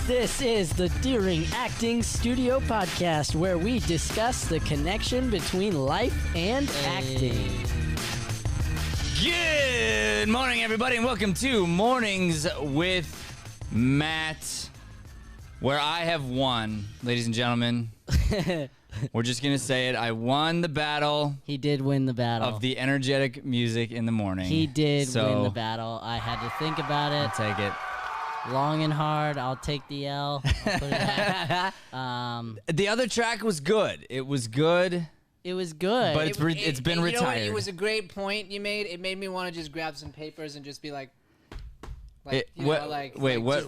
This is the Deering Acting Studio Podcast, where we discuss the connection between life and acting. Good morning, everybody, and welcome to Mornings with Matt, where I have won, ladies and gentlemen. We're just going to say it. I won the battle. He did win the battle. Of the energetic music in the morning. He did win the battle. I had to think about it. I'll take it. Long and hard. I'll take the L. I'll put it the other track was good. It was good. It was good. But it's been retired. You know what? It was a great point you made. It made me want to just grab some papers and just be like, just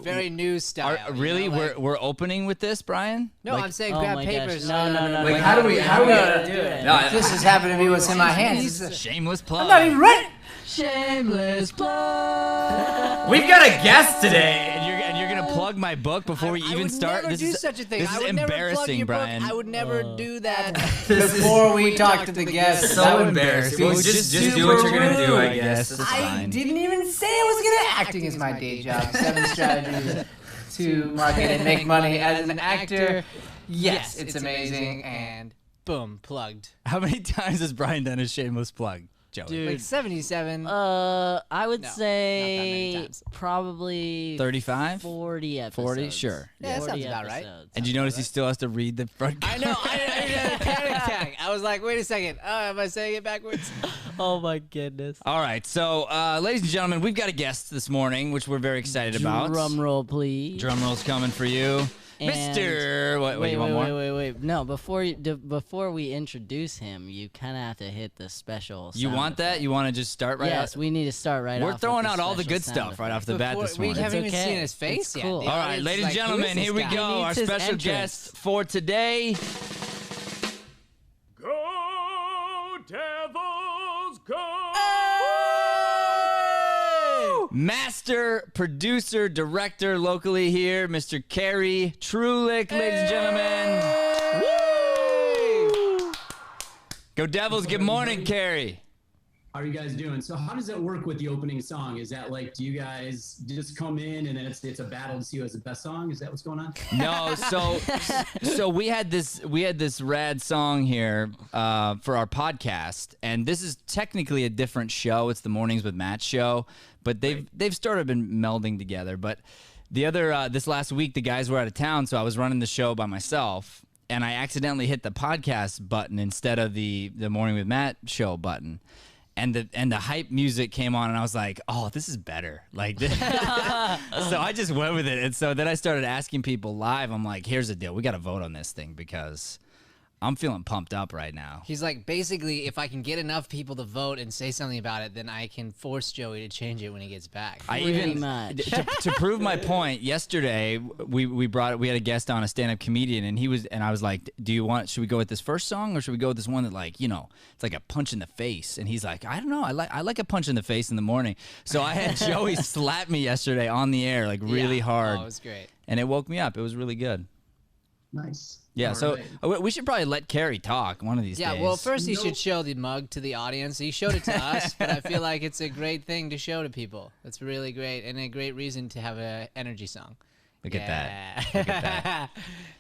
very news style. Really? We're opening with this, Brian? No, I'm saying grab papers. No. Like, how do we do it? No, this has happened to me. What's in my hands? Shameless plug. I'm not even ready. Shameless plug. We've got a guest today, and you're gonna plug my book before we even start. I would never do such a thing. This is embarrassing, Brian. I would never do that before we talk to the guest. So embarrassing. Well, just do what you're gonna do, I guess. I didn't even say I was gonna. Acting is my day job. 7 strategies to market and make money as an actor. Yes, it's amazing. And boom, plugged. How many times has Brian done a shameless plug, Joey? Dude. Like 77. I would No, say not that many times. probably 35? 40 episodes. 40? Sure. Yeah, that 40 sounds about right. episodes. And you notice he still has to read the front I know. I had a panic attack. I was like, wait a second. Am I saying it backwards? Oh my goodness. All right, so ladies and gentlemen, we've got a guest this morning, which we're very excited about. Drum roll, please. Drum roll's coming for you. And Mr. Wait, you want more? Wait. No, before we introduce him, you kind of have to hit the special You sound want that? effect. You want to just start right Yes, out? we need to start right off. We're throwing with out all the special good sound stuff right effect. off the bat this We morning. haven't even okay. seen his face It's yet. cool. The All right, audience ladies is and like, who gentlemen, is here this we guy? go. He Our needs his special entrance. guest for today. Go Devils, go! Master producer, director locally here, Mr. Cary Truelick, ladies and gentlemen. Woo! Go Devils, good morning, Cary. How are you guys doing? So how does that work with the opening song? Is that like, do you guys just come in and then it's a battle to see who has the best song? Is that what's going on? No, so we had this rad song here for our podcast, and this is technically a different show. It's the Mornings with Matt show, but they've sort of been melding together. But the other this last week, the guys were out of town, so I was running the show by myself, and I accidentally hit the podcast button instead of the Morning with Matt show button. And the hype music came on, and I was like, "Oh, this is better!" Like, this. So I just went with it. And so then I started asking people live. I'm like, "Here's the deal: we got to vote on this thing because I'm feeling pumped up right now." He's like, basically, if I can get enough people to vote and say something about it, then I can force Joey to change it when he gets back. Pretty much. To prove my point, yesterday we had a guest on, a stand-up comedian, and I was like, should we go with this first song or should we go with this one that, like, it's like a punch in the face? And he's like, I don't know, I like a punch in the face in the morning. So I had Joey slap me yesterday on the air, like, really hard. Oh, it was great. And it woke me up. It was really good. Nice. Yeah, All so right. we should probably let Cary talk one of these days. Yeah, well, first he should show the mug to the audience. He showed it to us, but I feel like it's a great thing to show to people. That's really great, and a great reason to have an energy song. Look at that. Look at that.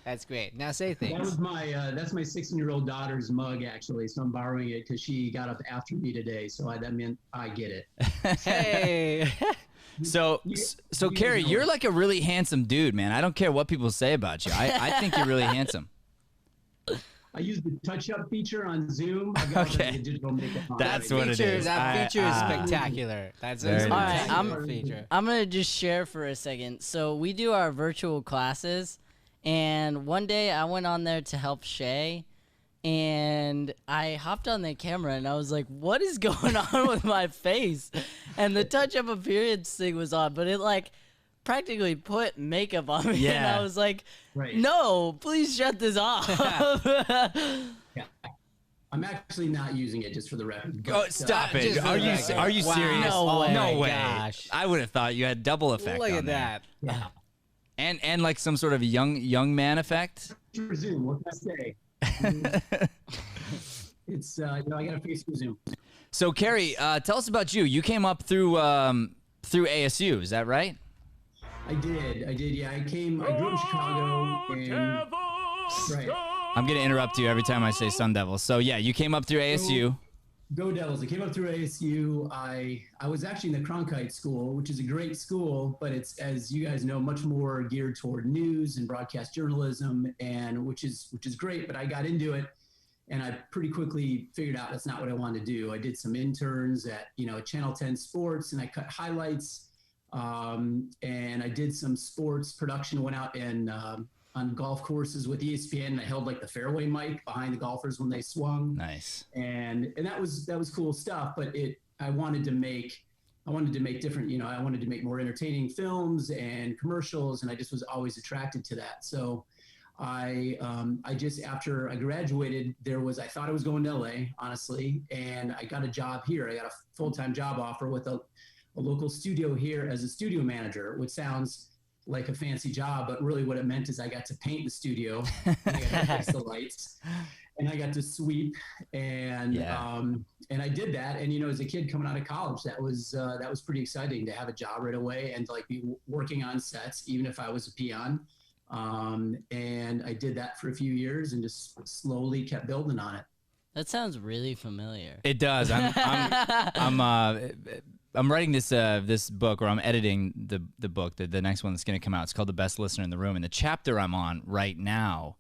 That's great. Now say things. That was that's my 16-year-old daughter's mug, actually. So I'm borrowing it because she got up after me today. So that meant I get it. Hey. So Cary, you're like a really handsome dude, man. I don't care what people say about you. I think you're really handsome. I use the touch-up feature on Zoom. I got Okay. the digital makeup on. That's what it is. That feature is spectacular. That's a Very nice. spectacular feature. I'm going to just share for a second. So we do our virtual classes, and one day I went on there to help Shay, and I hopped on the camera, and I was like, what is going on with my face? And the touch-up appearance thing was on, but it, like, practically put makeup on me, and Yeah. I was like, Right. no, please shut this off. Yeah. I'm actually not using it, just for the record. Oh, but, stop it! just Are you wow. serious? No way. No way! Gosh. I would have thought you had double effect. Look on at there. that. Yeah. And like some sort of young man effect. For Zoom, what can I say? It's I got to face for Zoom. So Cary, tell us about you. You came up through ASU, is that right? I did. Yeah, I grew up in Chicago, and right. I'm gonna interrupt you every time I say Sun Devils. So yeah, you came up through ASU. Go Devils. I came up through ASU. I was actually in the Cronkite School, which is a great school, but it's, as you guys know, much more geared toward news and broadcast journalism, and which is great. But I got into it, and I pretty quickly figured out that's not what I wanted to do. I did some interns at Channel 10 Sports, and I cut highlights, and I did some sports production. Went out and on golf courses with ESPN, and I held like the fairway mic behind the golfers when they swung. Nice. And that was cool stuff. But I wanted to make different. I wanted to make more entertaining films and commercials, and I just was always attracted to that. So I just, after I graduated, I thought I was going to LA, honestly, and I got a job here. I got a full-time job offer with a local studio here as a studio manager, which sounds like a fancy job, but really what it meant is I got to paint the studio, and I got to fix the lights, and I got to sweep, and I did that. And as a kid coming out of college, that was pretty exciting to have a job right away and to like be working on sets, even if I was a peon. And I did that for a few years and just slowly kept building on it. That sounds really familiar. It does. I'm writing this book, or I'm editing the book, the next one that's going to come out. It's called The Best Listener in the Room, and the chapter I'm on right now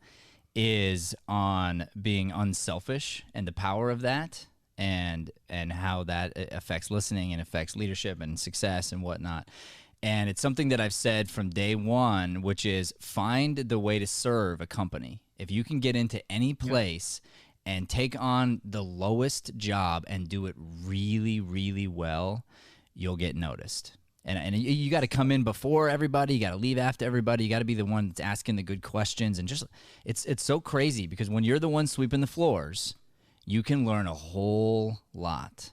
is on being unselfish and the power of that, and how that affects listening and affects leadership and success and whatnot. And it's something that I've said from day one, which is find the way to serve a company. If you can get into any place and take on the lowest job and do it really, really well, you'll get noticed. And you got to come in before everybody. You got to leave after everybody. You got to be the one that's asking the good questions. And just it's so crazy because when you're the one sweeping the floors, you can learn a whole lot.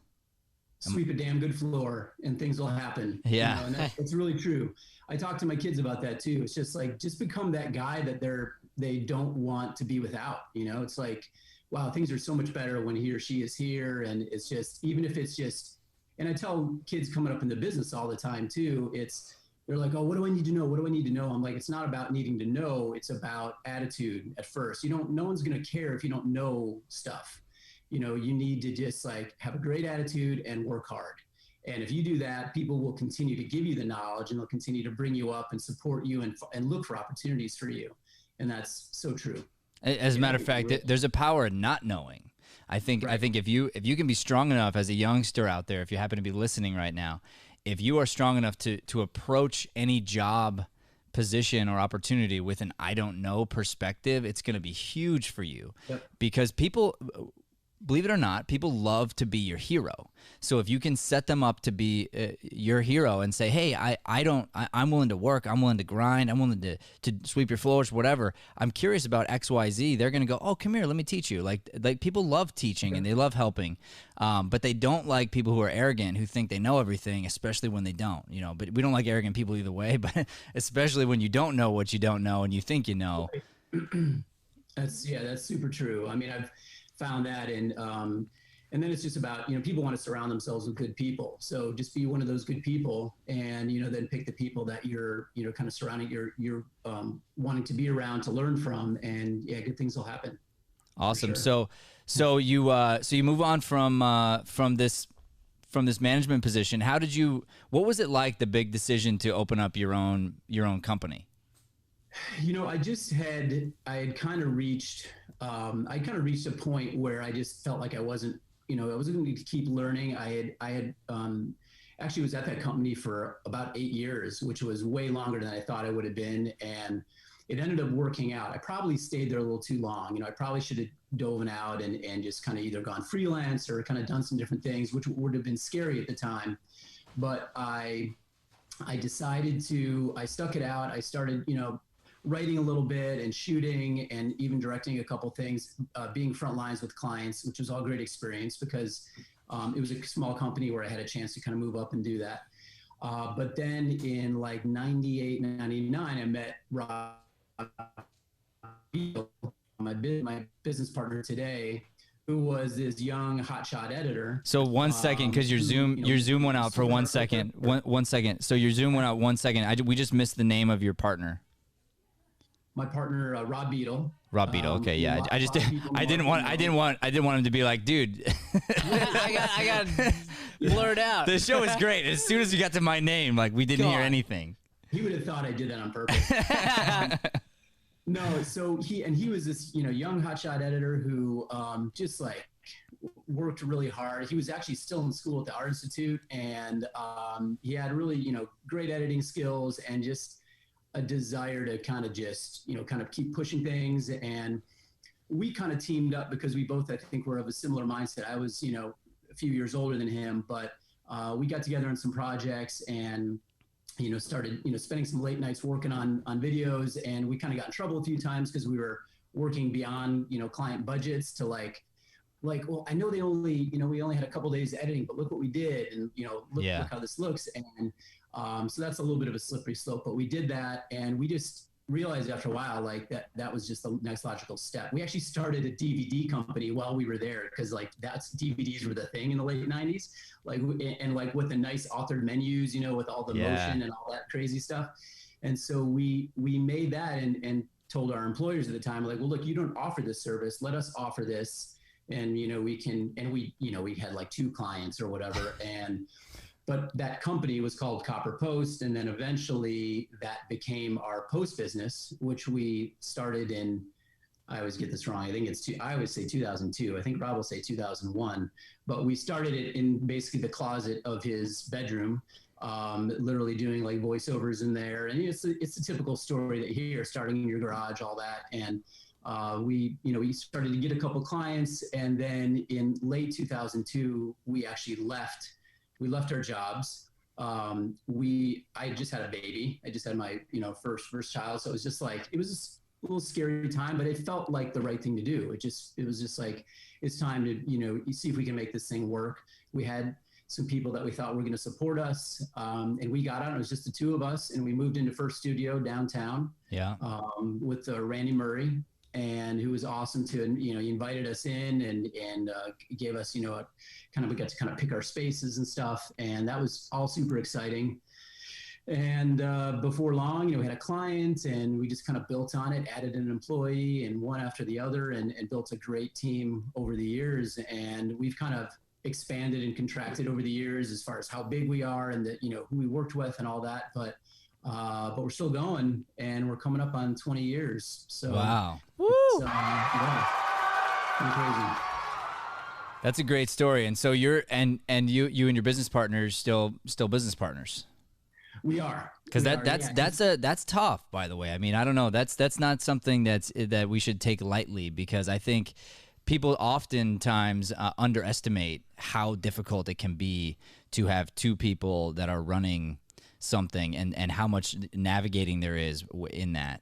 Sweep a damn good floor and things will happen. Yeah. And that's really true. I talk to my kids about that too. It's just like, just become that guy that they don't want to be without. It's like, wow, things are so much better when he or she is here. And it's just, even if it's just, and I tell kids coming up in the business all the time too, they're like, oh, what do I need to know? What do I need to know? I'm like, it's not about needing to know. It's about attitude at first. No one's going to care if you don't know stuff. You need to just like have a great attitude and work hard. And if you do that, people will continue to give you the knowledge and they'll continue to bring you up and support you and look for opportunities for you. And that's so true. As a matter of fact, there's a power in not knowing. I think if you can be strong enough as a youngster out there, if you happen to be listening right now, if you are strong enough to approach any job position or opportunity with an I don't know perspective, it's going to be huge for you. Yep. Because people, believe it or not, people love to be your hero. So if you can set them up to be your hero and say, hey, I'm willing to work, I'm willing to grind, I'm willing to sweep your floors, whatever. I'm curious about XYZ. They're going to go, oh, come here, let me teach you. Like people love teaching and they love helping, but they don't like people who are arrogant, who think they know everything, especially when they don't. But we don't like arrogant people either way, but especially when you don't know what you don't know and you think you know. That's super true. I mean, I've found that, and then it's just about, people want to surround themselves with good people. So just be one of those good people, and then pick the people that you're kind of surrounding, you're wanting to be around to learn from, and good things will happen. Awesome. Sure. So you move on from this management position. What was it like, the big decision to open up your own company? I had kind of reached a point where I just felt like I wasn't going to keep learning. I had actually was at that company for about 8 years, which was way longer than I thought I would have been. And it ended up working out. I probably stayed there a little too long. I probably should have dove out and just kind of either gone freelance or kind of done some different things, which would have been scary at the time. But I decided I stuck it out. I started, writing a little bit and shooting and even directing a couple things, being front lines with clients, which was all great experience because it was a small company where I had a chance to kind of move up and do that. But then in like 98, 99, I met Rob, my business partner today, who was this young hotshot editor. So 1 second, because your Zoom went out for 1 second. One second. So your Zoom went out 1 second. We just missed the name of your partner. My partner, Rob Beadle. Rob Beadle. Okay, yeah. I didn't want him to be like, dude. I got blurred out. The show is great. As soon as you got to my name, like we didn't hear anything. He would have thought I did that on purpose. No, so he was this, young hotshot editor who just like worked really hard. He was actually still in school at the Art Institute, and he had really, great editing skills and just a desire to kind of just, kind of keep pushing things. And we kind of teamed up because we both, I think, were of a similar mindset. I was, a few years older than him, but we got together on some projects and started, spending some late nights working on videos, and we kind of got in trouble a few times because we were working beyond, client budgets to like, well, I know they only, we only had a couple days editing, but look what we did. And, look how this looks. And so that's a little bit of a slippery slope, but we did that. And we just realized after a while, like that was just the next logical step. We actually started a DVD company while we were there, because like DVDs were the thing in the late 90s, and with the nice authored menus, with all the motion and all that crazy stuff. And so we made that and told our employers at the time, like, well, look, you don't offer this service, let us offer this. And, we can, and we had like 2 clients or whatever. But that company was called Copper Post. And then eventually that became our post business, which we started in, I always get this wrong. I think I always say 2002. I think Rob will say 2001. But we started it in basically the closet of his bedroom, literally doing like voiceovers in there. And it's a typical story that you hear, starting in your garage, all that. And we started to get a couple clients. And then in late 2002, we actually left our jobs. I just had a baby. I just had my, first child. So it was just like, it was just a little scary time, but it felt like the right thing to do. It was just like, it's time to, see if we can make this thing work. We had some people that we thought were going to support us. And we got out, it was just the 2 of us, and we moved into First Studio downtown. Yeah. With Randy Murray, and who was awesome to, he invited us in and gave us, we got to kind of pick our spaces and stuff. And that was all super exciting. And before long, we had a client, and we just kind of built on it, added an employee and one after the other, and built a great team over the years. And we've kind of expanded and contracted over the years as far as how big we are and who we worked with and all that. But we're still going, and we're coming up on 20 years. So wow. Woo! Yeah, pretty crazy. That's a great story. And so you and your business partners still business partners. We are. Because that's tough, by the way. I mean, I don't know. That's not something that we should take lightly, because I think people oftentimes underestimate how difficult it can be to have 2 people that are running something, and how much navigating there is in that.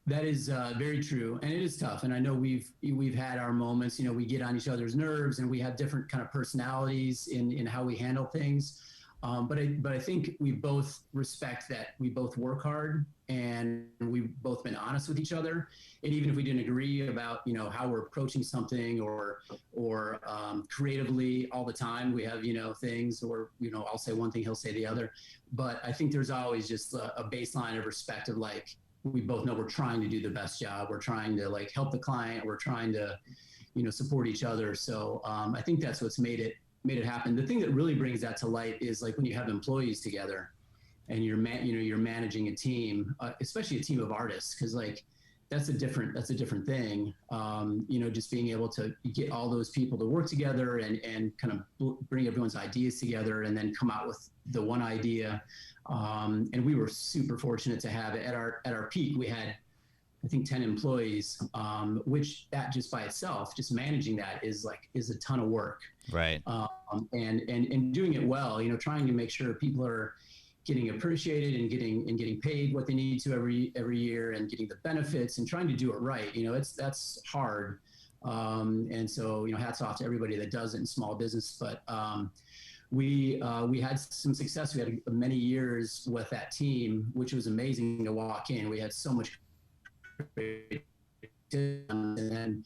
That is very true, and it is tough. And I know we've had our moments. We get on each other's nerves, and we have different kind of personalities in how we handle things. But I think we both respect that we both work hard, and we've both been honest with each other. And even if we didn't agree about how we're approaching something or creatively all the time, we have things, or I'll say one thing, he'll say the other. But I think there's always just a baseline of respect of like, we both know we're trying to do the best job. We're trying to like help the client. We're trying to support each other. So I think that's what's made it happen. The thing that really brings that to light is like when you have employees together, and you're managing a team, especially a team of artists, because like that's a different thing. Just being able to get all those people to work together and kind of bring everyone's ideas together, and then come out with the one idea. And we were super fortunate to have it at our peak. We had, I think, 10 employees, which that just by itself, just managing that is a ton of work. Right. And doing it well, trying to make sure people are getting appreciated and getting paid what they need to every year, and getting the benefits, and trying to do it right. That's hard. And so, hats off to everybody that does it in small business. But we had some success. We had many years with that team, which was amazing to walk in. We had so much and then,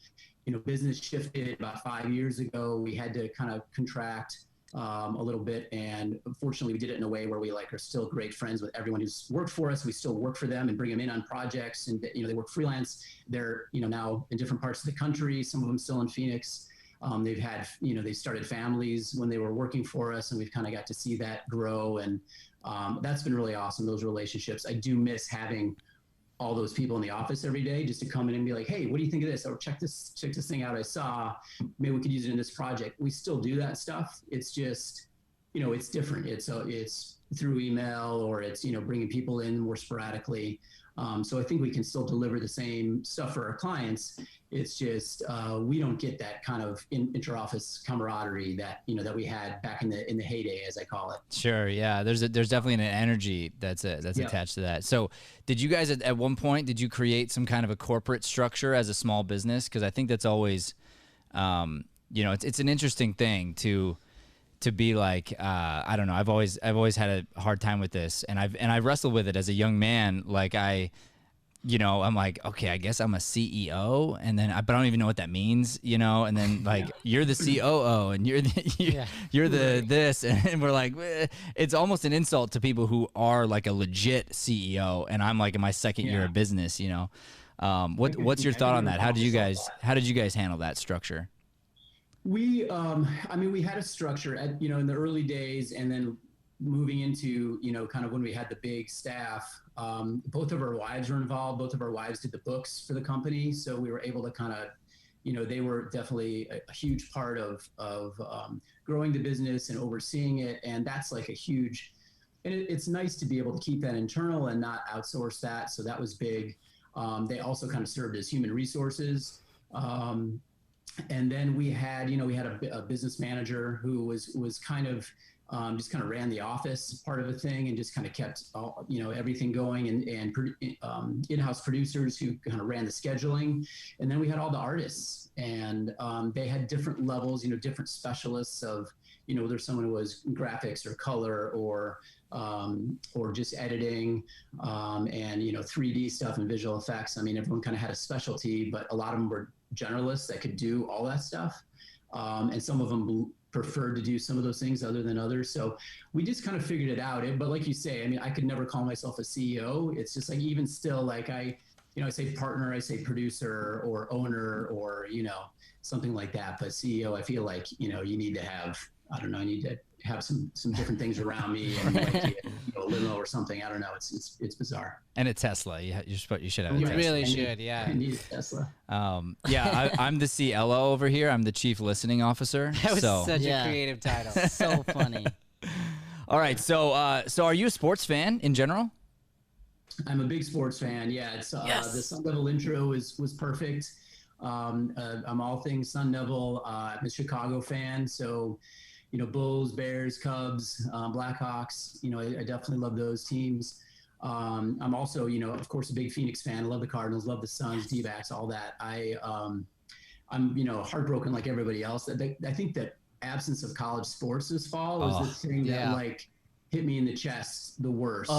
business shifted about 5 years ago. We had to kind of contract a little bit, and fortunately we did it in a way where we are still great friends with everyone who's worked for us. We still work for them and bring them in on projects, and they work freelance. They're now in different parts of the country, some of them still in Phoenix. They've had they started families when they were working for us, and we've kind of got to see that grow, and that's been really awesome, those relationships. I do miss having all those people in the office every day just to come in and be like, hey, what do you think of this? Or check this thing out I saw. Maybe we could use it in this project. We still do that stuff. It's just, it's different. It's through email, or it's, bringing people in more sporadically. So I think we can still deliver the same stuff for our clients. It's just we don't get that kind of inter-office camaraderie that that we had back in the heyday, as I call it. Sure, yeah. There's definitely an energy that's attached to that. So, did you guys at one point create some kind of a corporate structure as a small business? Because I think that's always, it's an interesting thing to be like, I don't know. I've always had a hard time with this, and I wrestled with it as a young man. Like I'm like, okay, I guess I'm a CEO, and then but I don't even know what that means, and then you're the COO, and you're the this, and we're like, it's almost an insult to people who are like a legit CEO, and I'm like in my second year of business, What's your thought on that? How did you guys handle that structure? We had a structure in the early days, and then moving into, kind of when we had the big staff, both of our wives were involved. Both of our wives did the books for the company. So we were able to kind of, they were definitely a huge part of growing the business and overseeing it. And that's like a huge, and it's nice to be able to keep that internal and not outsource that. So that was big. They also kind of served as human resources. And then we had a business manager who was kind of just kind of ran the office part of a thing, and just kind of kept all, everything going, and in-house producers who kind of ran the scheduling. And then we had all the artists, and they had different levels, different specialists of, there's someone who was graphics or color or just editing, and 3D stuff and visual effects. I mean, everyone kind of had a specialty, but a lot of them were generalists that could do all that stuff. And some of them preferred to do some of those things other than others. So we just kind of figured it out. But like you say, I mean, I could never call myself a CEO. It's just like, even still, like I say partner, I say producer or owner, or, something like that. But CEO, I feel like, you need to have, I need to have some different things around me, and a limo or something. I don't know. It's bizarre. And a Tesla. You should have a You Tesla. really should, yeah. I need a Tesla. I'm the CLO over here. I'm the Chief Listening Officer. That was such a creative title. So funny. All right. So are you a sports fan in general? I'm a big sports fan. Yeah. It's the Sun Devil intro was perfect. I'm all things Sun Devil. I'm a Chicago fan. So, Bulls, Bears, Cubs, Blackhawks, I definitely love those teams. I'm also, of course, a big Phoenix fan. I love the Cardinals, love the Suns, D-backs, all that. I'm, heartbroken like everybody else. I think that absence of college sports this fall was the thing that hit me in the chest the worst.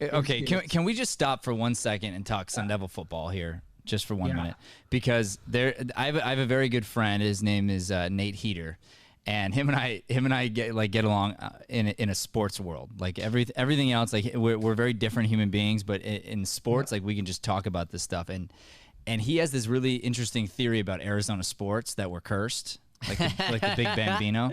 Okay. Can we just stop for 1 second and talk Sun Devil football here? Just for 1 minute, because I have a very good friend. His name is Nate Heater, and him and I get along in a sports world. Like everything else, like we're very different human beings, but in sports, like we can just talk about this stuff. And he has this really interesting theory about Arizona sports that we're cursed. Like the big Bambino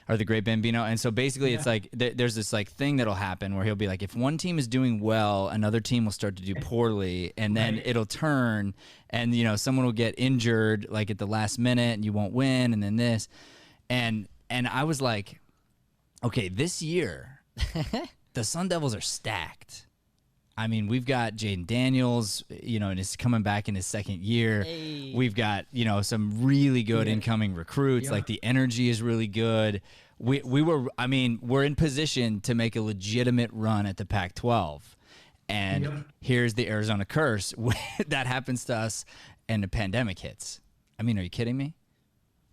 or the great Bambino. And so basically it's like there's this like thing that'll happen where he'll be like, if one team is doing well, another team will start to do poorly, and then it'll turn, and someone will get injured like at the last minute and you won't win, and then this. And I was like, okay, this year the Sun Devils are stacked. I mean, we've got Jaden Daniels, and he's coming back in his second year. Hey. We've got, some really good incoming recruits. Yeah. Like the energy is really good. We're in position to make a legitimate run at the Pac-12. And here's the Arizona curse. That happens to us and the pandemic hits. I mean, are you kidding me?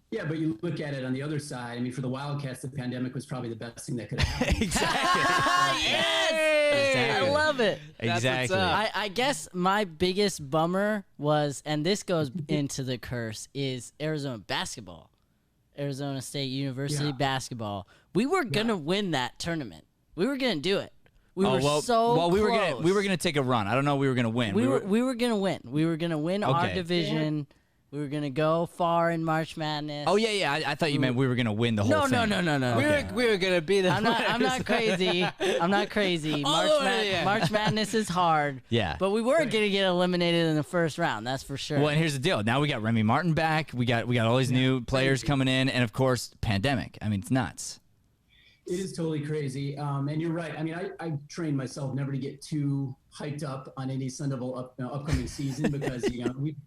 Yeah, but you look at it on the other side. I mean, for the Wildcats, the pandemic was probably the best thing that could have happened. Exactly. Yes! I love love it. Exactly. I guess my biggest bummer was, and this goes into the curse, is Arizona basketball. Arizona State University basketball. We were going to win that tournament. We were going to do it. We were so well, we close. were gonna take a run. I don't know. We were gonna win. We were gonna win. We were gonna win our Okay. division. We were gonna go far in March Madness. Oh yeah. I thought you meant we were gonna win the whole thing. No. We were gonna be the. I'm not crazy. I'm not crazy. March Madness is hard. Yeah. But we weren't gonna get eliminated in the first round. That's for sure. Well, and here's the deal. Now we got Remy Martin back. We got all these new players coming in, and of course, pandemic. I mean, it's nuts. It is totally crazy. And you're right. I mean, I trained myself never to get too hyped up on any Sun Devil upcoming season because,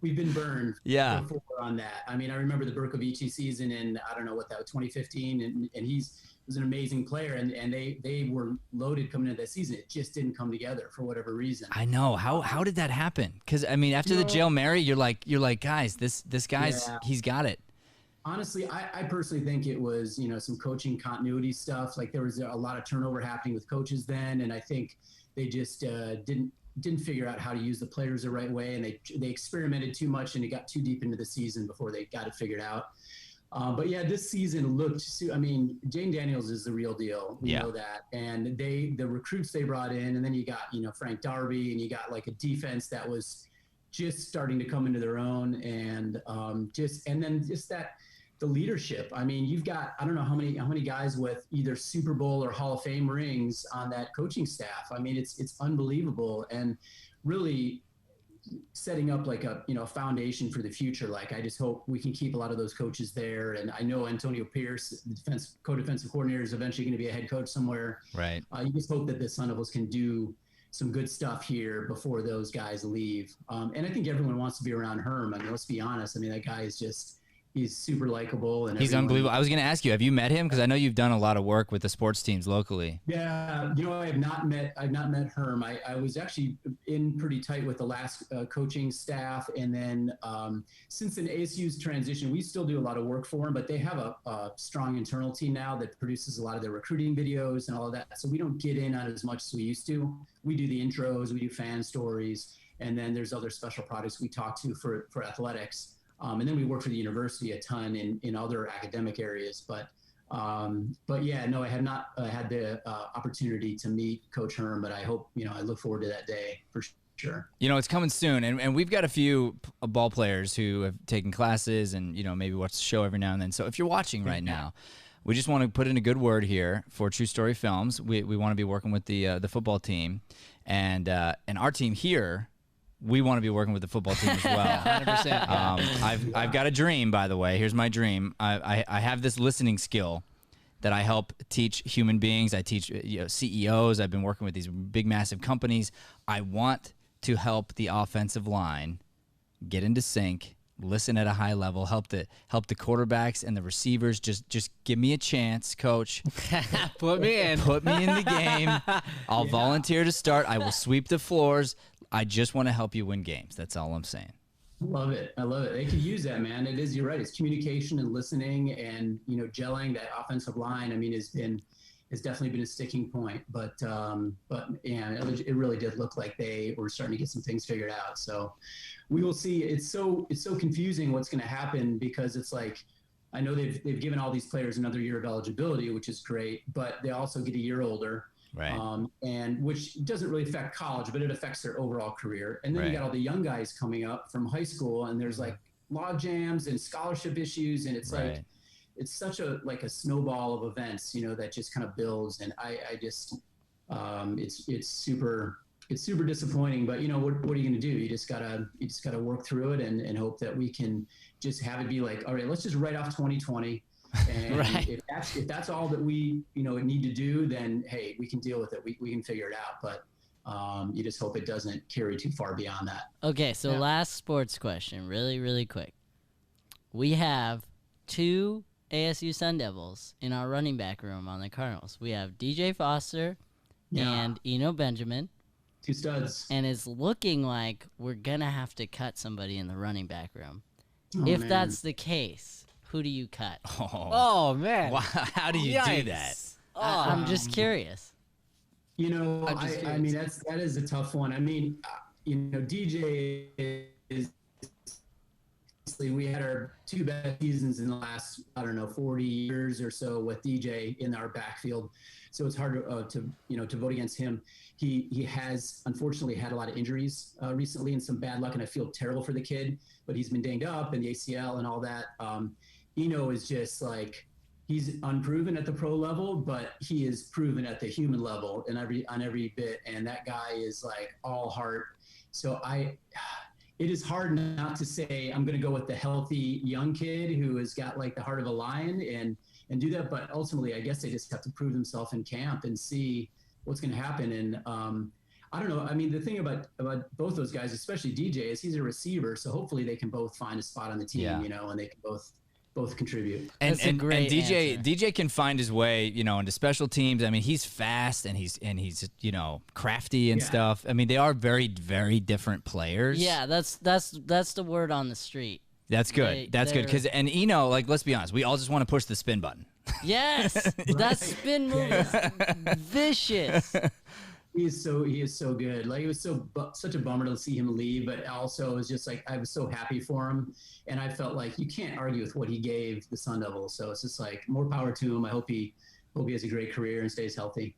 we've been burned before on that. I mean, I remember the Berkovici season in, I don't know what that was, 2015. And he was an amazing player. And they were loaded coming into that season. It just didn't come together for whatever reason. I know. How did that happen? Because, I mean, after the Jail Mary, you're like, guys, this guy's, he's got it. Honestly, I personally think it was, some coaching continuity stuff. Like there was a lot of turnover happening with coaches then, and I think they just didn't figure out how to use the players the right way, and they experimented too much, and it got too deep into the season before they got it figured out. But yeah, this season looked. I mean, Jane Daniels is the real deal. We know that, and the recruits they brought in, and then you got Frank Darby, and you got like a defense that was just starting to come into their own, and just that. The leadership. I mean, you've got, I don't know how many guys with either Super Bowl or Hall of Fame rings on that coaching staff. I mean, it's unbelievable, and really setting up like a foundation for the future. Like, I just hope we can keep a lot of those coaches there. And I know Antonio Pierce, the co-defensive coordinator, is eventually going to be a head coach somewhere. Right. You just hope that the Sun Devils can do some good stuff here before those guys leave. And I think everyone wants to be around Herm. I mean, let's be honest. I mean, that guy is just. He's super likable, and he's unbelievable. I was going to ask you, have you met him? Because I know you've done a lot of work with the sports teams locally. Yeah, I've not met Herm. I was actually in pretty tight with the last coaching staff, and then since an ASU's transition, we still do a lot of work for him. But they have a strong internal team now that produces a lot of their recruiting videos and all of that. So we don't get in on as much as we used to. We do the intros, we do fan stories, and then there's other special projects we talk to for athletics. And then we work for the university a ton in other academic areas. But yeah, no, I have not had the opportunity to meet Coach Herm, but I hope, I look forward to that day for sure. It's coming soon. And we've got a few ball players who have taken classes and, maybe watch the show every now and then. So if you're watching right now, we just want to put in a good word here for True Story Films. We want to be working with the football team and our team here. We want to be working with the football team as well. 100%. I've got a dream, by the way. Here's my dream. I have this listening skill that I help teach human beings. I teach CEOs. I've been working with these big, massive companies. I want to help the offensive line get into sync, listen at a high level, help the quarterbacks and the receivers. Just give me a chance, Coach. Put me in the game. I'll volunteer to start. I will sweep the floors. I just want to help you win games. That's all I'm saying. Love it. I love it. They could use that, man. You're right. It's communication and listening and, gelling. That offensive line, I mean, has definitely been a sticking point, but yeah, it really did look like they were starting to get some things figured out. So we will see. It's so confusing what's going to happen because it's like, I know they've given all these players another year of eligibility, which is great, but they also get a year older. Right. And which doesn't really affect college, but it affects their overall career. And then you got all the young guys coming up from high school, and there's like log jams and scholarship issues, and it's like it's such a snowball of events, that just kind of builds. And I just it's super disappointing. But what are you going to do? You just gotta work through it and hope that we can just have it be like, all right, let's just write off 2020. And if that's all that we need to do, then hey, we can deal with it. We can figure it out. But you just hope it doesn't carry too far beyond that. Okay, so last sports question, really, really quick. We have 2 ASU Sun Devils in our running back room on the Cardinals. We have DJ Foster and Eno Benjamin. 2 studs. And it's looking like we're gonna have to cut somebody in the running back room. Oh, if man. that's the case, who do you cut? Oh man! Wow, how do you do that? I'm just curious. I mean, that is a tough one. I mean, DJ is, we had our 2 best seasons in the last, 40 years or so with DJ in our backfield. So it's hard to vote against him. He has unfortunately had a lot of injuries recently and some bad luck, and I feel terrible for the kid, but he's been dinged up and the ACL and all that. Eno is just like, he's unproven at the pro level, but he is proven at the human level on every bit. And that guy is like all heart. So it is hard not to say I'm going to go with the healthy young kid who has got like the heart of a lion and do that. But ultimately, I guess they just have to prove themselves in camp and see what's going to happen. And I don't know. I mean, the thing about both those guys, especially DJ, is he's a receiver. So hopefully they can both find a spot on the team, and they can both contribute. And DJ can find his way, into special teams. I mean, he's fast and he's crafty and stuff. I mean, they are very, very different players. Yeah, that's the word on the street. That's good. That's good. Because Eno, like, let's be honest, we all just want to push the spin button. Yes, that spin move is vicious. He is so good. Like, it was such a bummer to see him leave, but also it was just like, I was so happy for him. And I felt like you can't argue with what he gave the Sun Devils. So it's just like, more power to him. I hope he has a great career and stays healthy.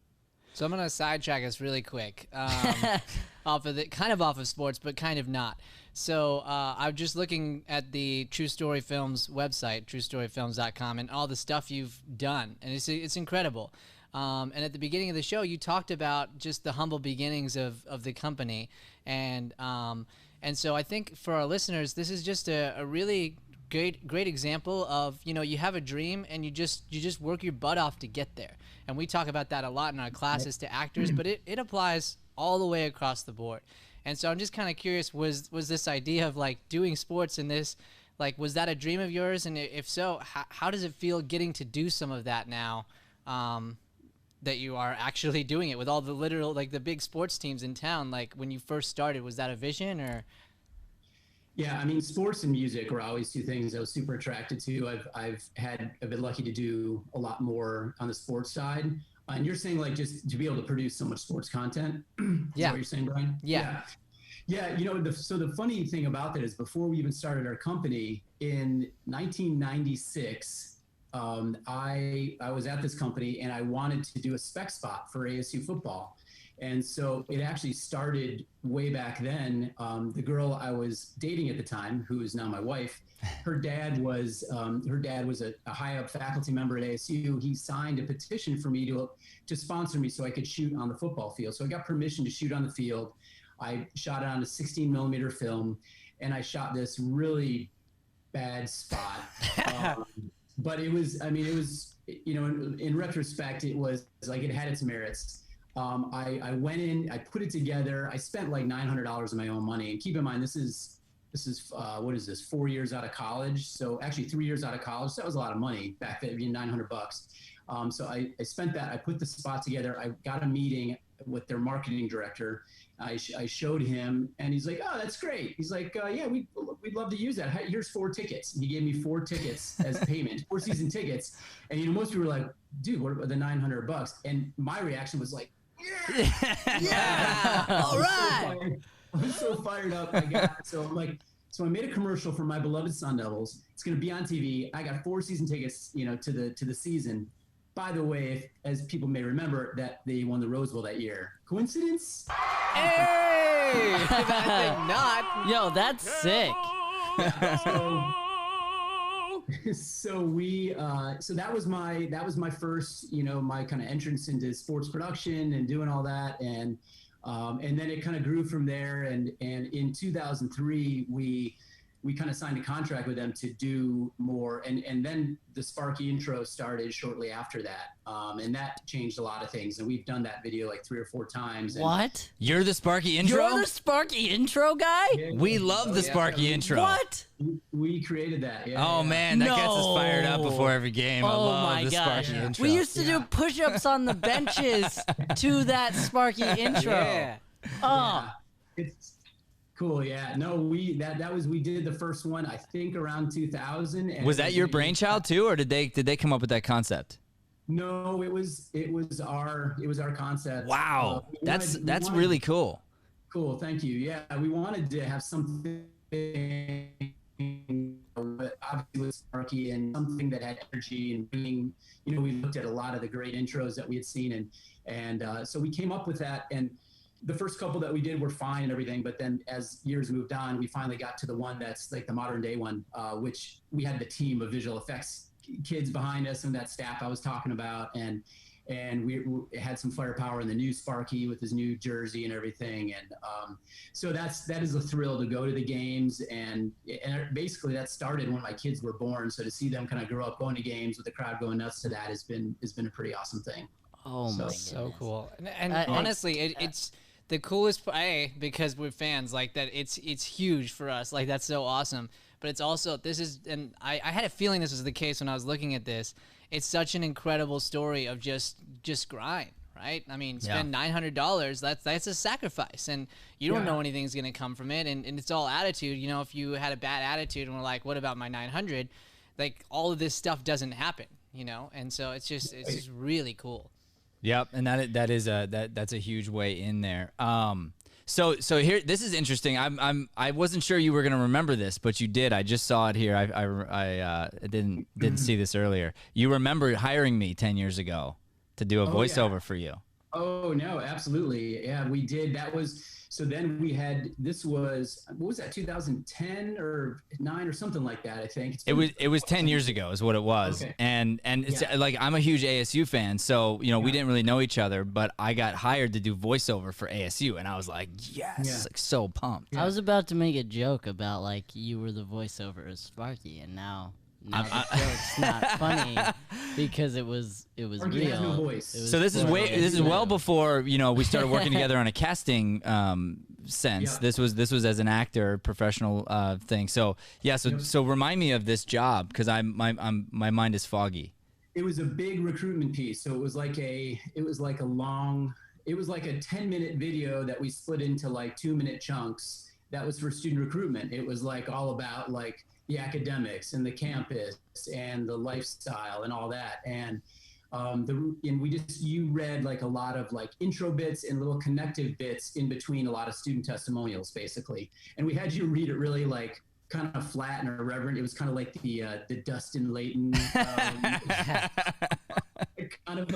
So I'm going to sidetrack us really quick off of sports, but kind of not. So I'm just looking at the True Story Films website, truestoryfilms.com, and all the stuff you've done. And it's incredible. And at the beginning of the show, you talked about just the humble beginnings of the company. And so I think for our listeners, this is just a really great example of, you have a dream and you just work your butt off to get there. And we talk about that a lot in our classes to actors, but it applies all the way across the board. And so I'm just kind of curious, was this idea of like doing sports in this, like, was that a dream of yours? And if so, how does it feel getting to do some of that now? That you are actually doing it with all the literal, like, the big sports teams in town. Like, when you first started, was that a vision or? Yeah, I mean, sports and music were always 2 things I was super attracted to. I've been lucky to do a lot more on the sports side. And you're saying, like, just to be able to produce so much sports content. Yeah. What you're saying, Brian? Yeah. Yeah, so the funny thing about that is, before we even started our company in 1996, I was at this company and I wanted to do a spec spot for ASU football. And so it actually started way back then. The girl I was dating at the time, who is now my wife, her dad was a high up faculty member at ASU. He signed a petition for me to sponsor me so I could shoot on the football field. So I got permission to shoot on the field. I shot it on a 16 millimeter film, and I shot this really bad spot. But it was, in retrospect, it was like, it had its merits. I went in, I put it together. I spent like $900 of my own money. And keep in mind, this is what is this, 4 years out of college? So actually 3 years out of college. So that was a lot of money back then, $900. So I spent that. I put the spot together. I got a meeting with their marketing director. I showed him, and he's like, "Oh, that's great." He's like, "Yeah, we'd love to use that. Here's 4 tickets." And he gave me 4 tickets as payment, 4 season tickets. And most people were like, "Dude, what about the $900?" And my reaction was like, "Yeah, all right." I was so fired up. So I'm like, so I made a commercial for my beloved Sun Devils. It's going to be on TV. I got 4 season tickets, to the season. By the way, as people may remember, that they won the Rose Bowl that year. Coincidence? Hey! I think not. Yo, that's sick. So that was my first, my kind of entrance into sports production and doing all that, and then it kind of grew from there. And in 2003, we kind of signed a contract with them to do more, and then the Sparky intro started shortly after that, and that changed a lot of things. And we've done that video like 3 or 4 times. What? You're the Sparky intro? You're the Sparky intro guy? Yeah, we love the Sparky intro. What? We created that. Yeah, oh, yeah. man, that gets us fired up before every game. I Oh love my the gosh. Sparky intro. We used to do push-ups on the benches to that Sparky intro. Yeah. Oh. It's cool. Yeah. No, we did the first one, I think, around 2000. And Was that your brainchild too, or did they come up with that concept? No, it was our concept. Wow, We that's wanted- really cool. Cool, thank you. Yeah, we wanted to have something but obviously was sparky and something that had energy and being, we looked at a lot of the great intros that we had seen, and so we came up with that. And the first couple that we did were fine and everything, but then as years moved on, we finally got to the one that's like the modern day one, which we had the team of visual effects kids behind us and that staff I was talking about, and we had some firepower in the new Sparky with his new jersey and everything. And so that is a thrill to go to the games. And basically that started when my kids were born. So to see them kind of grow up going to games with the crowd going nuts to that has been a pretty awesome thing. Oh my goodness. So cool. And honestly, it's the coolest because we're fans like that. It's huge for us. Like that's so awesome. But it's also, and I had a feeling this was the case when I was looking at this. It's such an incredible story of just grind, right? I mean, spend $900, that's a sacrifice, and you don't know anything's going to come from it, and it's all attitude. If you had a bad attitude and were like, what about my 900? Like, all of this stuff doesn't happen, and so it's just really cool. Yep, and that's a huge way in there. So here, this is interesting. I wasn't sure you were gonna remember this, but you did. I just saw it here. I didn't see this earlier. You remember hiring me 10 years ago to do a voiceover for you. Oh no, absolutely. Yeah, we did. So then we had, what was that, 2010 or 9 or something like that, I think. It was 10 years ago is what it was. Okay. And it's like, I'm a huge ASU fan, so we didn't really know each other, but I got hired to do voiceover for ASU, and I was like, yes, like so pumped. I was about to make a joke about like you were the voiceover of Sparky, and now the joke's not funny because it was Sparky has no real. voice. So this is well before we started working together on a casting sense. Yeah. This was as an actor, professional thing. So so remind me of this job, because my mind is foggy. It was a big recruitment piece. So it was like a 10-minute video that we split into like 2-minute chunks. That was for student recruitment. It was like all about like the academics and the campus and the lifestyle and all that. And you read like a lot of like intro bits and little connective bits in between a lot of student testimonials, basically. And we had you read it really like kind of flat and irreverent. It was kind of like the Dustin Layton kind of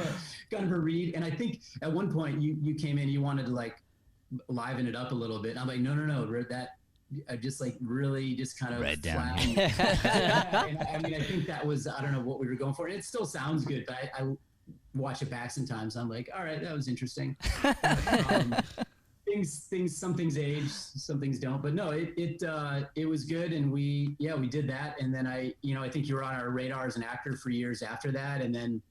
a read. And I think at one point you came in, you wanted to like liven it up a little bit. And I'm like, no, that. I just like really just kind of right down. I mean, I think that was, I don't know what we were going for. And it still sounds good, but I watch it back sometimes. I'm like, all right, that was interesting. Some things age, some things don't. But no, it was good, and we did that. And then I think you were on our radar as an actor for years after that. And then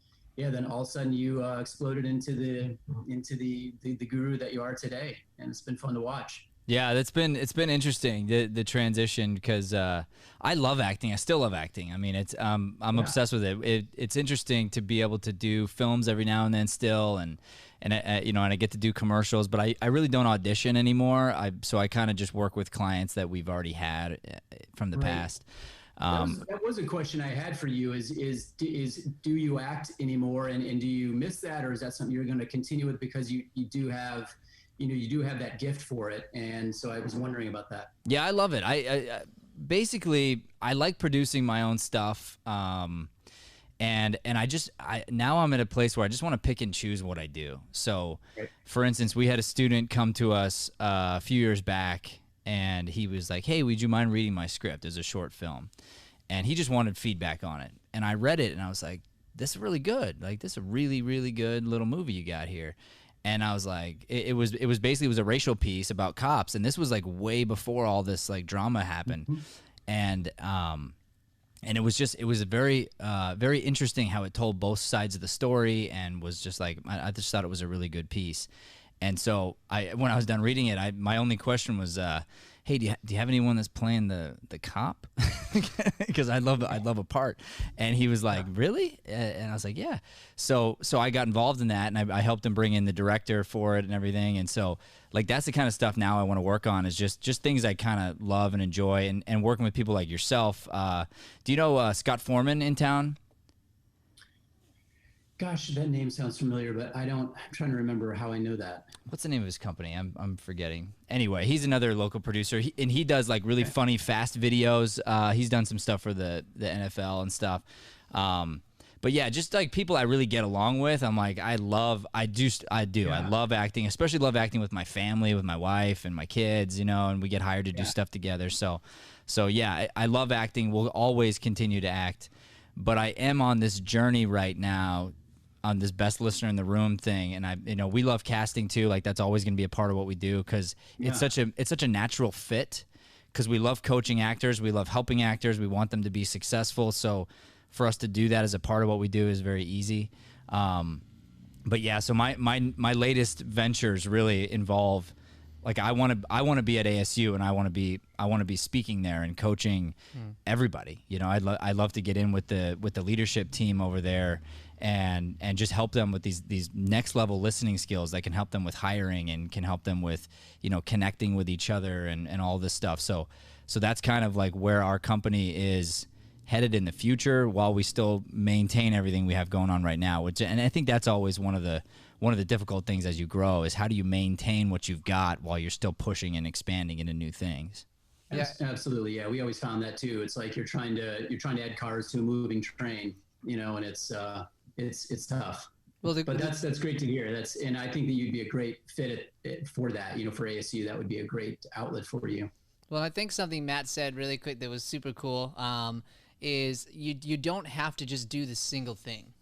all of a sudden you exploded into the guru that you are today, and it's been fun to watch. Yeah, it's been interesting, the transition, because I love acting. I still love acting. I mean, I'm obsessed with it. It's interesting to be able to do films every now and then still, and I get to do commercials, but I really don't audition anymore. So I kind of just work with clients that we've already had from the past. That was a question I had for you. Is do you act anymore, and do you miss that, or is that something you're going to continue with because you do have that gift for it? And so I was wondering about that. Yeah, I love it. I basically I like producing my own stuff. And now I'm at a place where I just want to pick and choose what I do. So, for instance, we had a student come to us a few years back, and he was like, "Hey, would you mind reading my script? It's a short film," and he just wanted feedback on it. And I read it, and I was like, "This is really good. Like, this is a really, really good little movie you got here." And I was like, it was basically a racial piece about cops, and this was like way before all this like drama happened, and it was very very interesting how it told both sides of the story, and was just like, I just thought it was a really good piece. And so when I was done reading it, my only question was, hey, do you have anyone that's playing the cop? Because I'd love a part. And he was like, really? And I was like, yeah. So I got involved in that, and I helped him bring in the director for it and everything. And so like that's the kind of stuff now I want to work on, is just things I kind of love and enjoy, and working with people like yourself. Do you know Scott Foreman in town? Gosh, that name sounds familiar, but I'm trying to remember how I know that. What's the name of his company? I'm forgetting. Anyway, he's another local producer, and he does like really funny, fast videos. He's done some stuff for the NFL and stuff. But yeah, just like people I really get along with. I'm like, I do. Yeah. I love acting, especially love acting with my family, with my wife and my kids, and we get hired to do stuff together. So yeah, I love acting. We'll always continue to act. But I am on this journey right now on this best listener in the room thing, and we love casting too. Like that's always going to be a part of what we do because it's such a natural fit. Because we love coaching actors, we love helping actors, we want them to be successful. So for us to do that as a part of what we do is very easy. But yeah, so my latest ventures really involve, like I want to be at ASU, and I want to be speaking there and coaching everybody. I'd love to get in with the leadership team over there and just help them with these next level listening skills that can help them with hiring and can help them with connecting with each other and all this stuff. So that's kind of like where our company is headed in the future, while we still maintain everything we have going on right now. And I think that's always one of the difficult things as you grow, is how do you maintain what you've got while you're still pushing and expanding into new things. Yeah, absolutely. Yeah, we always found that too. It's like you're trying to add cars to a moving train, and it's tough. Well, but that's great to hear. And I think that you'd be a great fit for that. For ASU, that would be a great outlet for you. Well, I think something Matt said really quick that was super cool is you don't have to just do the single thing.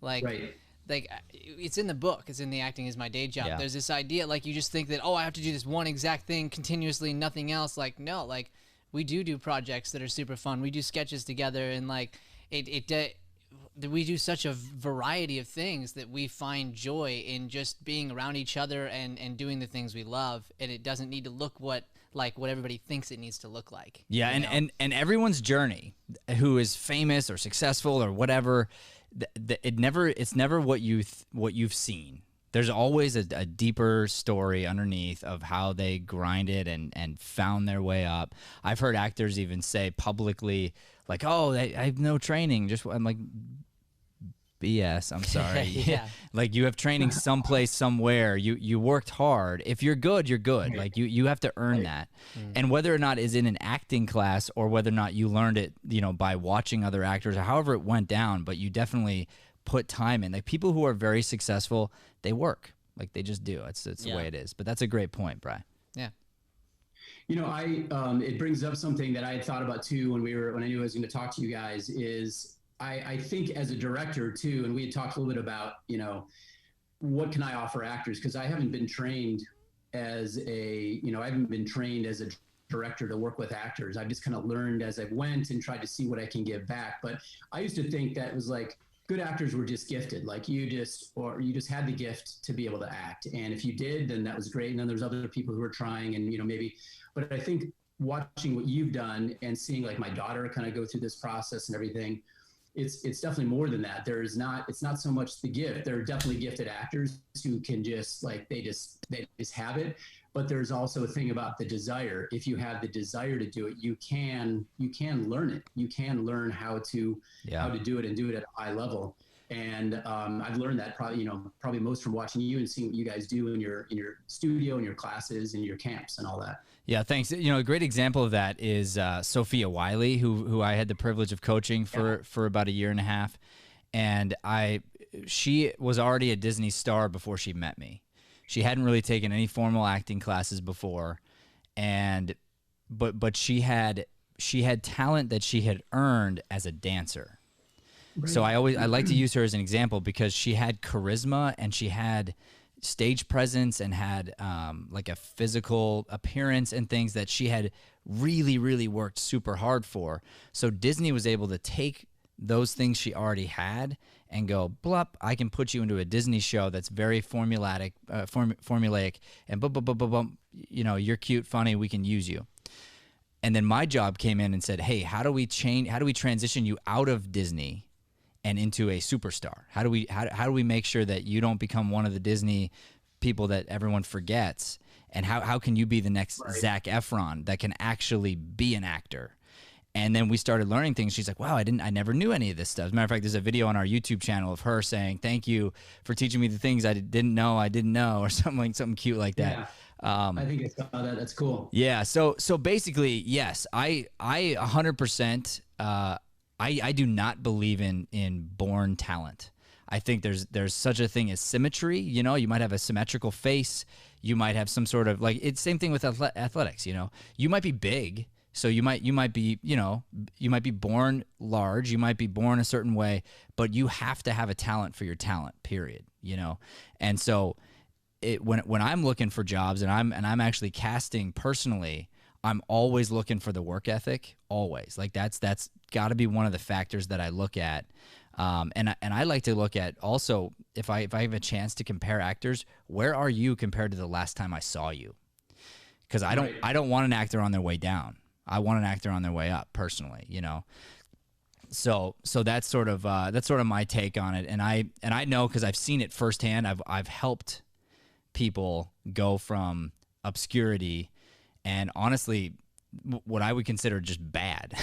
Like. Right. Like, it's in the book. It's in the Acting Is My Day Job. Yeah. There's this idea, like, you just think that, I have to do this one exact thing continuously, nothing else. Like, no, like, we do projects that are super fun. We do sketches together, and, like, we do such a variety of things that we find joy in just being around each other and doing the things we love, and it doesn't need to look what everybody thinks it needs to look like. Yeah, and everyone's journey, who is famous or successful or whatever, it's never what you've seen. There's always a deeper story underneath of how they grinded and found their way up. I've heard actors even say publicly, like, I have no training. I'm like, BS. I'm sorry. Yeah. Like, you have training someplace, somewhere. You worked hard. If you're good, you're good. Like, you have to earn that. And whether or not it's in an acting class or whether or not you learned it, by watching other actors or however it went down, but you definitely put time in. Like, people who are very successful, they work. Like, they just do. It's the way it is. But that's a great point, Bri. Yeah. It brings up something that I had thought about too when I knew I was going to talk to you guys is I think as a director too, and we had talked a little bit about, what can I offer actors? Because I haven't been trained as a director to work with actors. I've just kind of learned as I went and tried to see what I can give back. But I used to think that it was like good actors were just gifted. Like you just had the gift to be able to act. And if you did, then that was great. And then there's other people who are trying and, maybe, but I think watching what you've done and seeing like my daughter kind of go through this process and everything, it's definitely more than that. It's not so much the gift. There are definitely gifted actors who can just like, they just have it, but there's also a thing about the desire. If you have the desire to do it, you can learn it. You can learn how to do it and do it at a high level. And I've learned that probably most from watching you and seeing what you guys do in your studio and your classes and your camps and all that. Yeah, thanks. A great example of that is Sofia Wiley, who I had the privilege of coaching for about a year and a half. And she was already a Disney star before she met me. She hadn't really taken any formal acting classes before, but she had talent that she had earned as a dancer. Right. So I like to use her as an example because she had charisma and she had stage presence and had like a physical appearance and things that she had really, really worked super hard for. So Disney was able to take those things she already had and go, blup, I can put you into a Disney show that's very formulaic, and boom, you're cute, funny, we can use you. And then my job came in and said, hey, how do we transition you out of Disney and into a superstar? How do we make sure that you don't become one of the Disney people that everyone forgets? And how can you be the next Zac Efron that can actually be an actor? And then we started learning things. She's like, wow, I never knew any of this stuff. As a matter of fact, there's a video on our YouTube channel of her saying, thank you for teaching me the things I didn't know, or something cute like that. Yeah. I think I saw that. That's cool. Yeah. So basically, yes, I 100%, I do not believe in born talent. I think there's such a thing as symmetry. You know, you might have a symmetrical face. You might have some sort of like, it's same thing with athletics. You know, you might be big. So you might be, you know, you might be born large, you might be born a certain way, but you have to have a talent for your talent, period, you know? And so when I'm looking for jobs and I'm actually casting personally, I'm always looking for the work ethic, always. Like that's got to be one of the factors that I look at. And I like to look at also, if I have a chance to compare actors, where are you compared to the last time I saw you? Because I don't want an actor on their way down. I want an actor on their way up, personally, you know. So that's sort of my take on it, and I know because I've seen it firsthand. I've helped people go from obscurity and honestly what I would consider just bad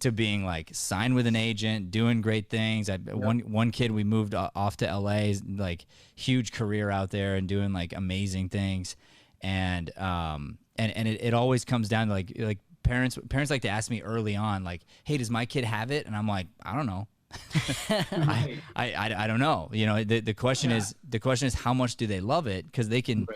to being like signed with an agent, doing great things. One kid, we moved off to LA, like huge career out there and doing like amazing things, and it always comes down to like parents like to ask me early on, like, hey, does my kid have it? And I'm like, I don't know. I don't know. You know, the question is how much do they love it? Because they can,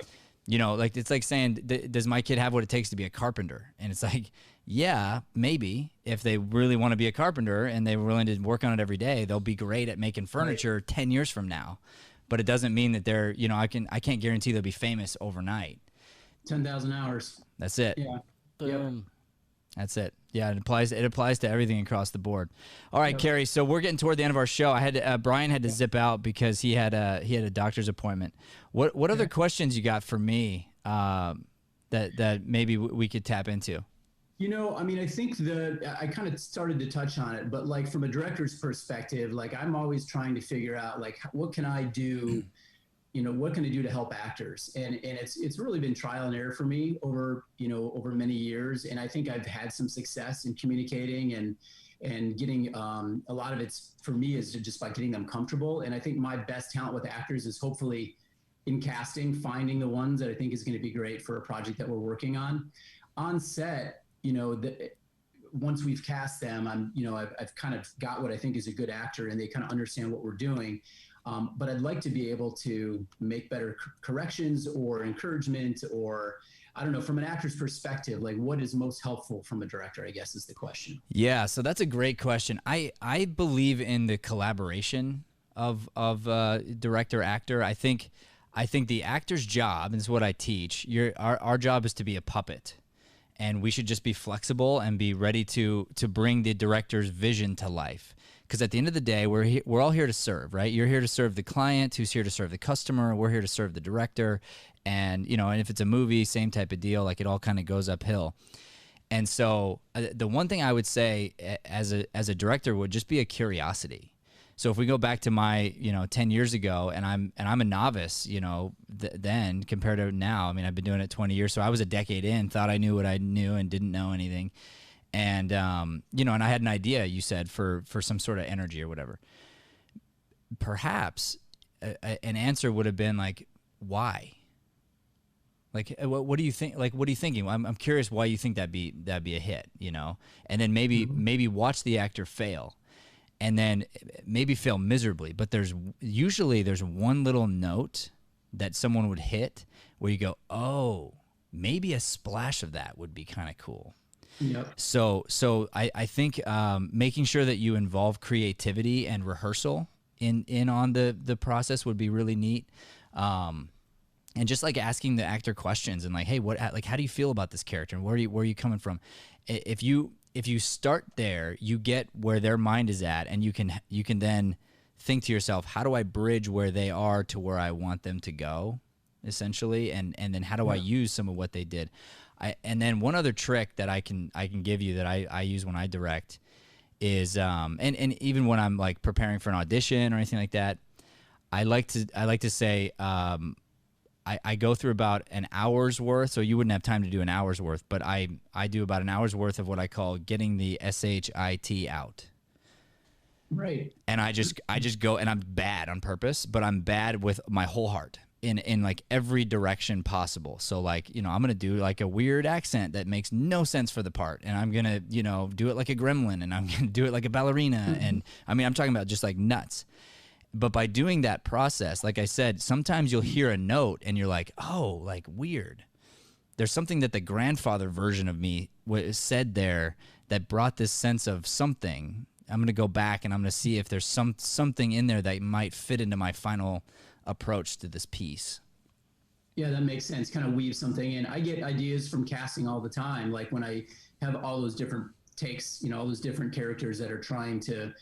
you know, like it's like saying, does my kid have what it takes to be a carpenter? And it's like, yeah, maybe if they really want to be a carpenter and they're willing to work on it every day, they'll be great at making furniture 10 years from now. But it doesn't mean that they're, you know, I can't guarantee they'll be famous overnight. 10,000 hours. That's it. Yeah. Boom. Yep. That's it. Yeah, it applies to everything across the board. All right, Cary. So we're getting toward the end of our show. Brian had to zip out because he had a doctor's appointment. What other questions you got for me that maybe we could tap into? You know, I mean, I think I kind of started to touch on it, but like from a director's perspective, like I'm always trying to figure out like what can I do. You know, what can I do to help actors? And it's really been trial and error for me over many years. And I think I've had some success in communicating and getting a lot of it's for me is just by getting them comfortable. And I think my best talent with actors is hopefully in casting, finding the ones that I think is going to be great for a project that we're working on. On set, you know, once we've cast them, I've kind of got what I think is a good actor and they kind of understand what we're doing. But I'd like to be able to make better corrections or encouragement, or I don't know, from an actor's perspective, like what is most helpful from a director, I guess is the question. Yeah, so that's a great question. I believe in the collaboration of director actor. I think the actor's job, and this is what I teach, our job is to be a puppet. And we should just be flexible and be ready to bring the director's vision to life. Because at the end of the day, we're all here to serve, right? You're here to serve the client, who's here to serve the customer. We're here to serve the director, and and if it's a movie, same type of deal. Like it all kind of goes uphill. And so the one thing I would say as a director would just be a curiosity. So if we go back to my 10 years ago, and I'm a novice, then compared to now. I mean, I've been doing it 20 years, so I was a decade in, thought I knew what I knew and didn't know anything. And, and I had an idea, you said, for some sort of energy or whatever. Perhaps an answer would have been like, why? Like, what do you think? Like, what are you thinking? I'm curious why you think that'd be a hit, and then maybe watch the actor fail and then maybe fail miserably. But there's one little note that someone would hit where you go, oh, maybe a splash of that would be kind of cool. Yep. So I think making sure that you involve creativity and rehearsal in on the process would be really neat. And just like asking the actor questions and like, hey, how do you feel about this character and where are you coming from? If you start there, you get where their mind is at, and you can then think to yourself, how do I bridge where they are to where I want them to go, essentially, and then how do I use some of what they did. And then one other trick that I can give you that I use when I direct is and even when I'm like preparing for an audition or anything like that, I like to say I go through about an hour's worth, so you wouldn't have time to do an hour's worth, but I do about an hour's worth of what I call getting the SHIT out. Right. And I just go, and I'm bad on purpose, but I'm bad with my whole heart in like every direction possible. So like, you know, I'm going to do like a weird accent that makes no sense for the part. And I'm going to, you know, do it like a gremlin, and I'm going to do it like a ballerina. And I mean, I'm talking about just like nuts. But by doing that process, like I said, sometimes you'll hear a note and you're like, oh, like weird. There's something that the grandfather version of me said there that brought this sense of something. I'm going to go back and I'm going to see if there's something in there that might fit into my final approach to this piece. Yeah, that makes sense. Kind of weave something in. I get ideas from casting all the time. Like when I have all those different takes, you know, all those different characters that are trying to,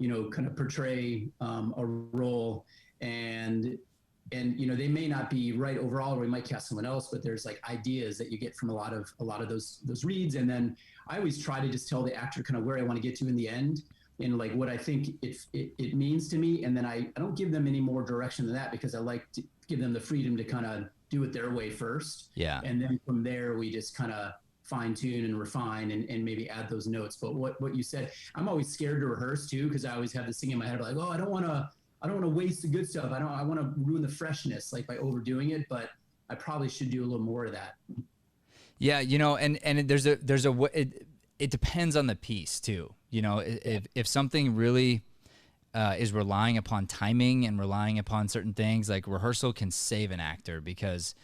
you know, kind of portray a role, and you know, they may not be right overall, or we might cast someone else, but there's like ideas that you get from a lot of those reads. And then I always try to just tell the actor kind of where I want to get to in the end, and like what I think it means to me. And then I don't give them any more direction than that, because I like to give them the freedom to kind of do it their way first. Yeah. And then from there, we just kind of fine tune and refine and maybe add those notes. But what you said, I'm always scared to rehearse too, because I always have this thing in my head like, oh, I don't want to waste the good stuff. I want to ruin the freshness, like by overdoing it, but I probably should do a little more of that. Yeah, you know, and there's a it depends on the piece too. You know, if something really is relying upon timing and relying upon certain things, like rehearsal can save an actor, because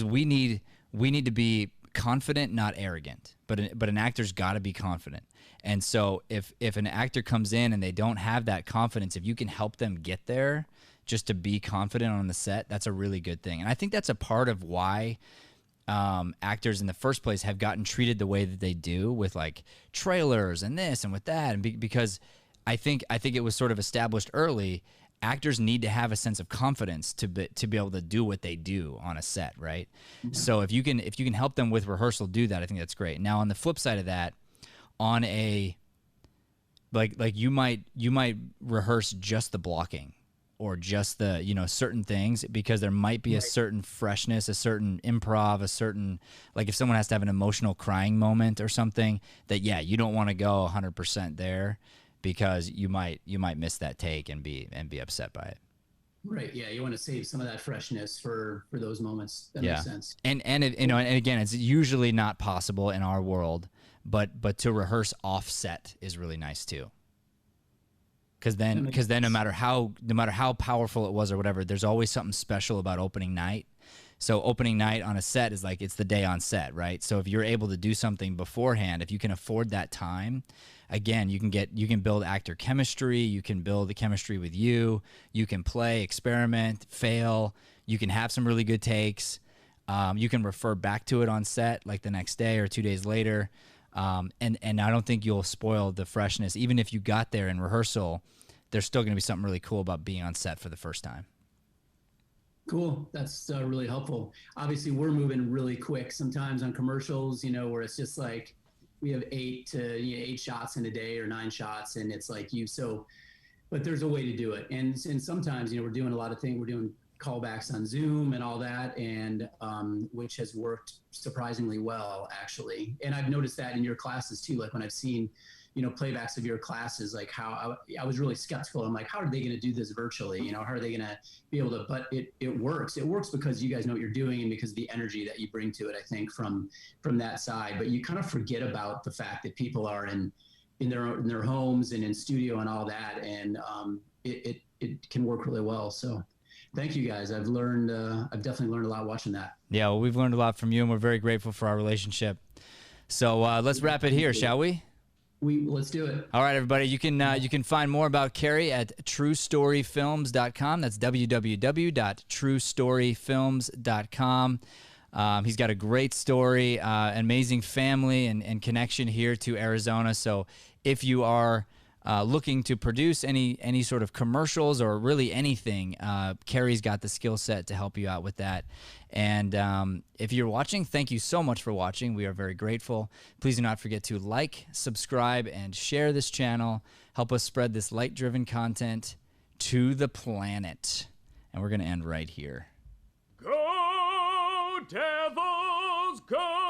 we need to be confident, not arrogant. But an actor's got to be confident. And so if an actor comes in and they don't have that confidence, if you can help them get there just to be confident on the set, that's a really good thing. And I think that's a part of why actors in the first place have gotten treated the way that they do, with like trailers and this and with that, and because I think it was sort of established early. Actors need to have a sense of confidence to be able to do what they do on a set, right? Mm-hmm. So if you can help them with rehearsal do that, I think that's great. Now on the flip side of that, on a like you might rehearse just the blocking or just the, you know, certain things, because there might be a certain freshness, a certain improv, a certain, like if someone has to have an emotional crying moment or something, that yeah, you don't want to go 100% there, because you might miss that take and be upset by it. Right. Yeah. You want to save some of that freshness for those moments. That makes sense. And it, you know, and again, it's usually not possible in our world, but to rehearse offset is really nice too. Because then no matter how powerful it was or whatever, there's always something special about opening night. So opening night on a set is like, it's the day on set, right? So if you're able to do something beforehand, if you can afford that time, again, you can build actor chemistry, you can build the chemistry with you can play, experiment, fail, you can have some really good takes, you can refer back to it on set like the next day or 2 days later, and I don't think you'll spoil the freshness. Even if you got there in rehearsal, there's still going to be something really cool about being on set for the first time. Cool. That's really helpful. Obviously, we're moving really quick sometimes on commercials, you know, where it's just like we have 8 shots in a day or 9 shots, and it's like but there's a way to do it. And sometimes, you know, we're doing a lot of things. We're doing callbacks on Zoom and all that, and which has worked surprisingly well, actually. And I've noticed that in your classes too. Like when I've seen, you know, playbacks of your classes, like how I was really skeptical. I'm like, how are they going to do this virtually? You know, how are they going to be able to, but it works. It works because you guys know what you're doing and because of the energy that you bring to it, I think from that side. But you kind of forget about the fact that people are in their homes and in studio and all that. And it can work really well. So thank you guys. I've definitely learned a lot watching that. Yeah, well, we've learned a lot from you, and we're very grateful for our relationship. So let's wrap it here, shall we? Let's do it. All right, everybody. You can find more about Cary at truestoryfilms.com. That's www.truestoryfilms.com. He's got a great story, amazing family and connection here to Arizona. So if you are looking to produce any sort of commercials or really anything, Cary's got the skill set to help you out with that. And if you're watching, thank you so much for watching. We are very grateful. Please do not forget to like, subscribe, and share this channel. Help us spread this light-driven content to the planet. And we're going to end right here. Go Devils, go!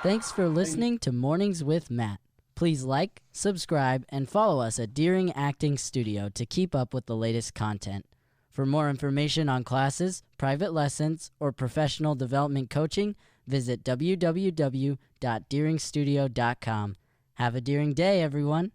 Thanks for listening to Mornings with Matt. Please like, subscribe, and follow us at Deering Acting Studio to keep up with the latest content. For more information on classes, private lessons, or professional development coaching, visit www.deeringstudio.com. Have a Deering day, everyone.